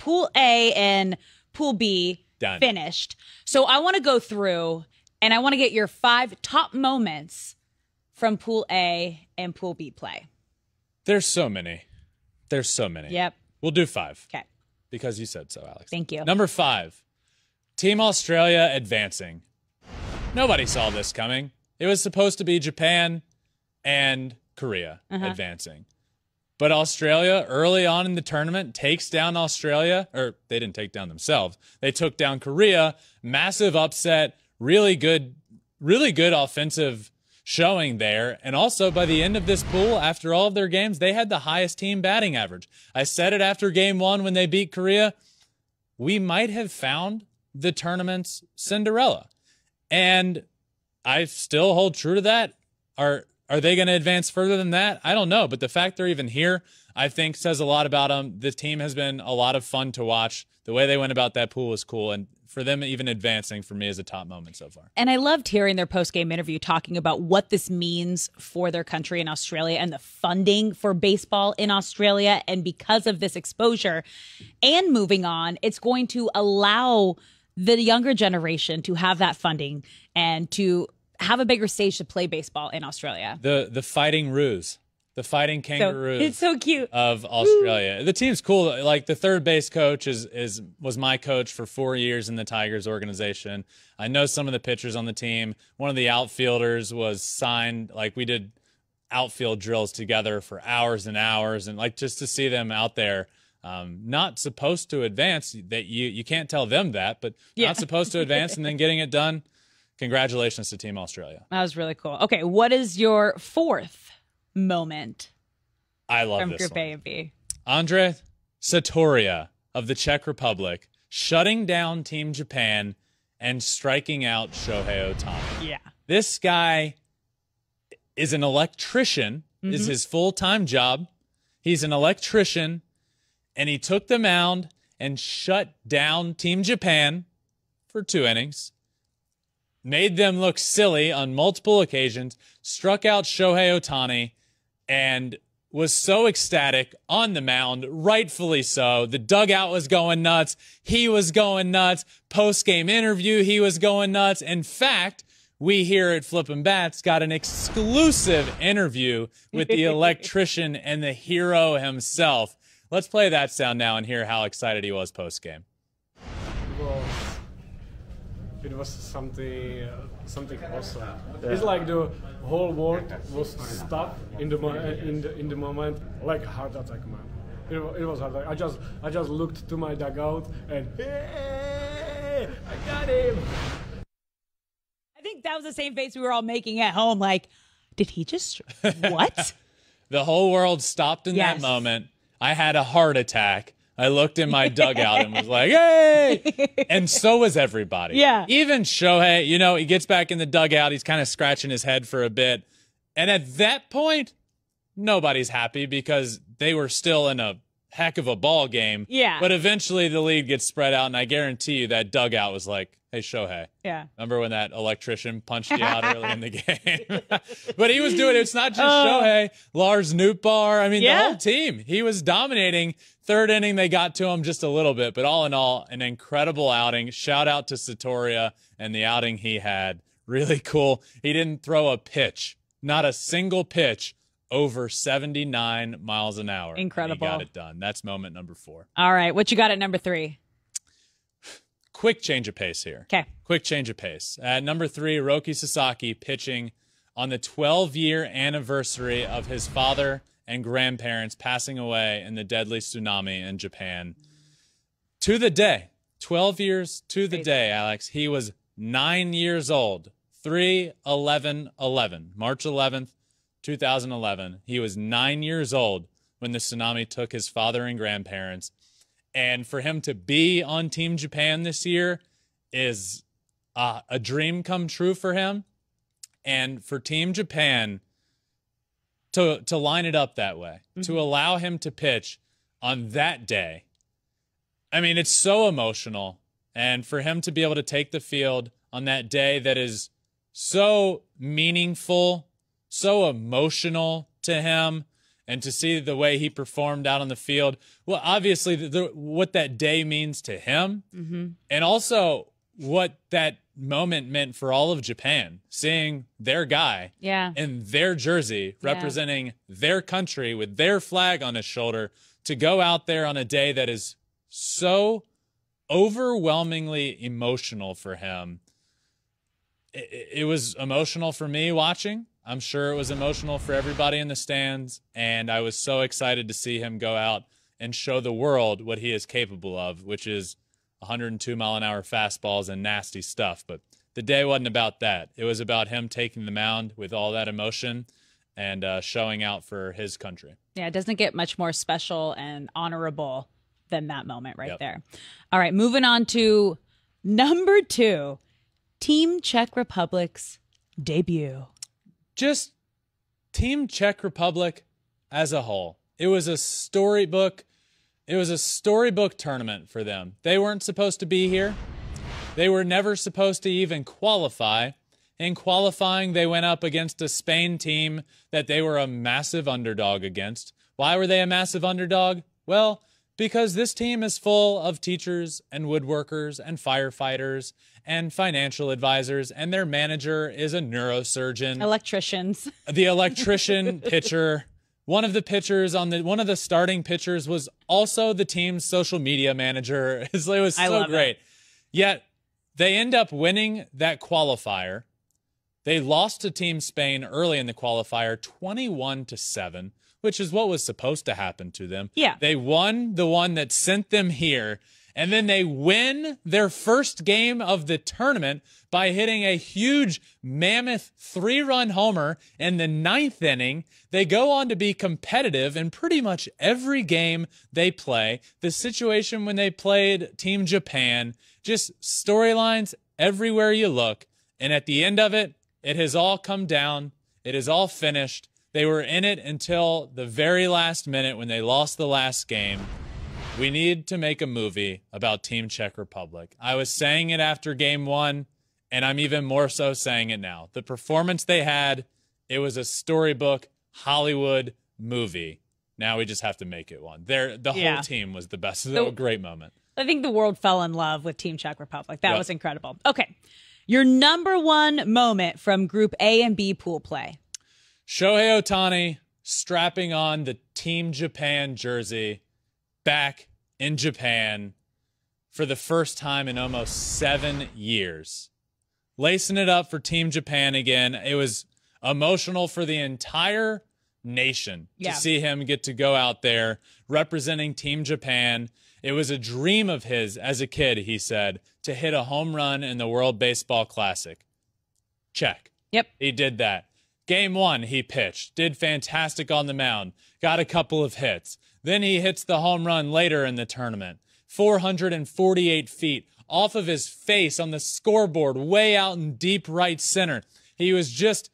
Pool A and Pool B finished. So I want to go through and I want to get your 5 top moments from Pool A and Pool B play. There's so many. There's so many. Yep. We'll do 5. Okay. Because you said so, Alex. Thank you. Number 5, Team Australia advancing. Nobody saw this coming. It was supposed to be Japan and Korea advancing. But Australia, early on in the tournament, takes down Australia. Or they didn't take down themselves. They took down Korea. Massive upset. Really good offensive showing there. And also, by the end of this pool, after all of their games, they had the highest team batting average. I said it after game 1 when they beat Korea. We might have found the tournament's Cinderella. And I still hold true to that. Are they going to advance further than that? I don't know. But the fact they're even here, I think, says a lot about them. The team has been a lot of fun to watch. The way they went about that pool was cool. And for them even advancing, for me, is a top moment so far. And I loved hearing their post-game interview talking about what this means for their country in Australia and the funding for baseball in Australia. And because of this exposure and moving on, it's going to allow the younger generation to have that funding and to have a bigger stage to play baseball in Australia. The fighting roos. The fighting kangaroos. It's so cute. Of Australia. Woo. The team's cool. Like, the third base coach was my coach for 4 years in the Tigers organization. I know some of the pitchers on the team. One of the outfielders was signed. Like, we did outfield drills together for hours and hours. And, like, just to see them out there, not supposed to advance, that you can't tell them that, but not supposed to advance and then getting it done. Congratulations to Team Australia. That was really cool. Okay, what is your 4th moment? I love from this Group one. A and B. Andre Satoria of the Czech Republic shutting down Team Japan and striking out Shohei Ohtani. Yeah. This guy is an electrician, is his full-time job. He's an electrician, and he took the mound and shut down Team Japan for 2 innings. Made them look silly on multiple occasions, struck out Shohei Ohtani, and was so ecstatic on the mound, rightfully so. The dugout was going nuts. He was going nuts. Post-game interview, he was going nuts. In fact, we here at Flippin Bats got an exclusive interview with the electrician and the hero himself. Let's play that sound now and hear how excited he was post-game. It was something awesome. Yeah. It's like the whole world was stopped in the moment, like a heart attack, man. It was hard. I just looked to my dugout and hey, I got him. I think that was the same face we were all making at home. Like, did he just what? The whole world stopped in that moment. I had a heart attack. I looked in my dugout and was like, hey! And so was everybody. Yeah. Even Shohei, you know, he gets back in the dugout. He's kind of scratching his head for a bit. And at that point, nobody's happy because they were still in a heck of a ball game. Yeah. But eventually the lead gets spread out, and I guarantee you that dugout was like, hey, Shohei. Yeah. Remember when that electrician punched you out early in the game? But he was doing it. It's not just Shohei. Lars Nootbaar. I mean, the whole team. He was dominating. Third inning, they got to him just a little bit. But all in all, an incredible outing. Shout out to Satoria and the outing he had. Really cool. He didn't throw a pitch. Not a single pitch over 79 miles an hour. Incredible. And he got it done. That's moment number 4. All right. What you got at number 3? Quick change of pace here. Okay. Quick change of pace. At number 3, Roki Sasaki pitching on the 12-year anniversary of his father and grandparents passing away in the deadly tsunami in Japan. To the day, 12 years to the day, Alex, he was 9 years old. 3/11/11, March 11th, 2011. He was 9 years old when the tsunami took his father and grandparents. And for him to be on Team Japan this year is a dream come true for him. And for Team Japan to line it up that way, to allow him to pitch on that day, I mean, it's so emotional. And for him to be able to take the field on that day that is so meaningful, so emotional to him, and to see the way he performed out on the field. Well, obviously, what that day means to him, and also what that moment meant for all of Japan, seeing their guy in their jersey representing their country with their flag on his shoulder to go out there on a day that is so overwhelmingly emotional for him. It was emotional for me watching. I'm sure it was emotional for everybody in the stands, and I was so excited to see him go out and show the world what he is capable of, which is 102-mile-an-hour fastballs and nasty stuff. But the day wasn't about that. It was about him taking the mound with all that emotion and showing out for his country. Yeah, it doesn't get much more special and honorable than that moment right there. All right, moving on to number 2, Team Czech Republic's debut. Just Team Czech Republic as a whole. It was a storybook. It was a storybook tournament for them. They weren't supposed to be here. They were never supposed to even qualify. In qualifying, they went up against a Spain team that they were a massive underdog against. Why were they a massive underdog? Well, because this team is full of teachers and woodworkers and firefighters and financial advisors, and their manager is a neurosurgeon. Electricians. The electrician pitcher. One of the pitchers one of the starting pitchers was also the team's social media manager. It was so great. Yet they end up winning that qualifier. They lost to Team Spain early in the qualifier, 21-7, which is what was supposed to happen to them. Yeah. They won the one that sent them here, and then they win their first game of the tournament by hitting a huge mammoth 3-run homer in the 9th inning. They go on to be competitive in pretty much every game they play. The situation when they played Team Japan, just storylines everywhere you look. And at the end of it, it has all come down. It is all finished. They were in it until the very last minute when they lost the last game. We need to make a movie about Team Czech Republic. I was saying it after game 1, and I'm even more so saying it now. The performance they had, it was a storybook Hollywood movie. Now we just have to make it one. The whole team was the best. It was a great moment. I think the world fell in love with Team Czech Republic. That was incredible. Okay. Your number 1 moment from Group A and B pool play. Shohei Ohtani strapping on the Team Japan jersey back in Japan for the first time in almost 7 years. Lacing it up for Team Japan again. It was emotional for the entire nation to see him get to go out there representing Team Japan. It was a dream of his as a kid, he said, to hit a home run in the World Baseball Classic. Check. Yep. He did that. Game 1, he pitched, did fantastic on the mound, got a couple of hits. Then he hits the home run later in the tournament, 448 feet off of his face on the scoreboard, way out in deep right center. He was just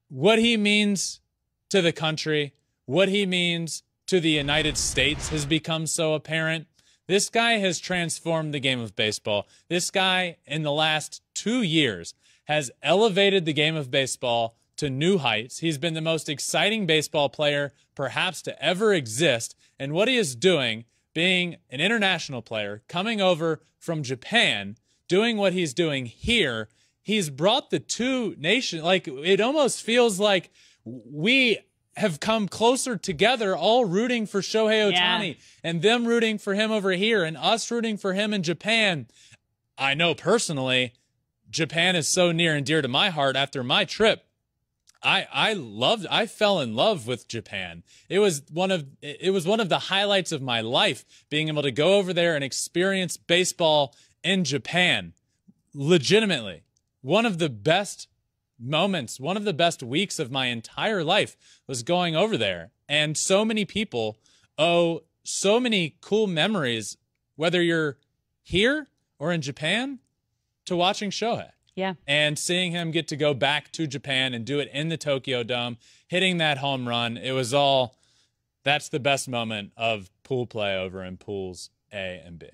what he means to the country, what he means to the United States has become so apparent. This guy has transformed the game of baseball. This guy, in the last 2 years, has elevated the game of baseball to new heights. He's been the most exciting baseball player perhaps to ever exist. And what he is doing, being an international player, coming over from Japan, doing what he's doing here, he's brought the two nations, like it almost feels like we have come closer together, all rooting for Shohei Ohtani and them rooting for him over here and us rooting for him in Japan. I know personally, Japan is so near and dear to my heart after my trip. I fell in love with Japan. It was one of the highlights of my life, being able to go over there and experience baseball in Japan. Legitimately, one of the best moments, one of the best weeks of my entire life was going over there. And so many people owe so many cool memories, whether you're here or in Japan, to watching Shohei. Yeah. And seeing him get to go back to Japan and do it in the Tokyo Dome, hitting that home run, it was all, that's the best moment of pool play over in pools A and B.